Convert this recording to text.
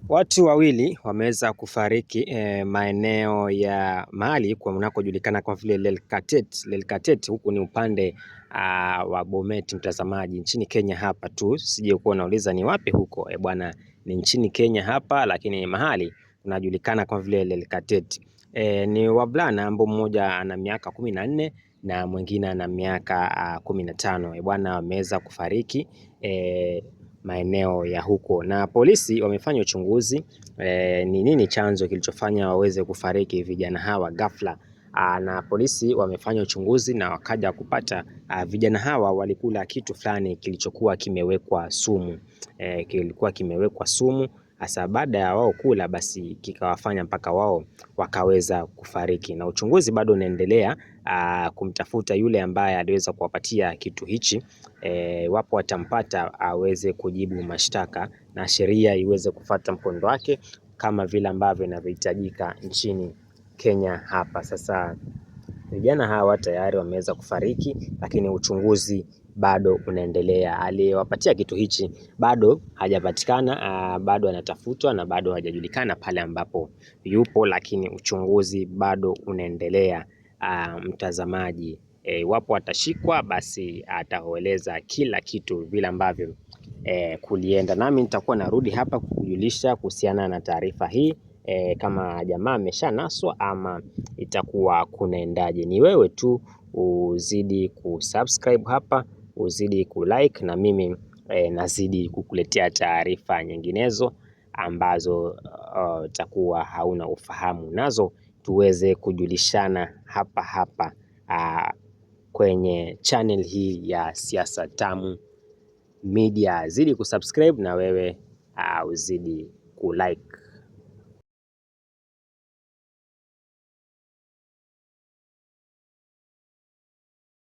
Watu wawili wameweza kufariki maeneo ya mahali kwa mnakojulikana kama vile Lelkatet. Lelkatet huku ni upande wa Bomet, mtazamaji, nchini Kenya hapa tu. Sije kuwa unauliza ni wapi huko. Bwana, ni nchini Kenya hapa, lakini mahali unajulikana kama vile Lelkatet. Ni wavulana ambao mmoja ana miaka 14 na mwingine ana miaka 15. Bwana, wameweza kufariki maeneo ya huko, na polisi wamefanya uchunguzi ni nini chanzo kilichofanya waweze kufariki vijana hawa ghafla. Na polisi wamefanya uchunguzi na wakaja kupata vijana hawa walikula kitu fulani kilichokuwa kimewekwa sumu. Kilikuwa kimewekwa sumu, hasa baada ya wao kula basi kikawafanya mpaka wao wakaweza kufariki, na uchunguzi bado unaendelea kumtafuta yule ambaye aliweza kuwapatia kitu hichi. Wapo watampata aweze kujibu mashtaka na sheria iweze kufuata mkondo wake kama vile ambavyo inavyohitajika nchini Kenya hapa. Sasa vijana hawa tayari wameweza kufariki, lakini uchunguzi bado unaendelea. Aliyewapatia kitu hichi bado hajapatikana, bado anatafutwa na bado hajajulikana pale ambapo yupo, lakini uchunguzi bado unaendelea. Mtazamaji, iwapo atashikwa basi ataeleza kila kitu vile ambavyo kulienda, nami nitakuwa narudi hapa kukujulisha kuhusiana na taarifa hii kama jamaa ameshanaswa ama itakuwa kunaendaje. Ni wewe tu uzidi kusubscribe hapa, uzidi kulike, na mimi nazidi kukuletea taarifa nyinginezo ambazo takuwa hauna ufahamu nazo, tuweze kujulishana hapa hapa kwenye channel hii ya Siasa Tamu Media. Zidi kusubscribe na wewe uzidi kulike.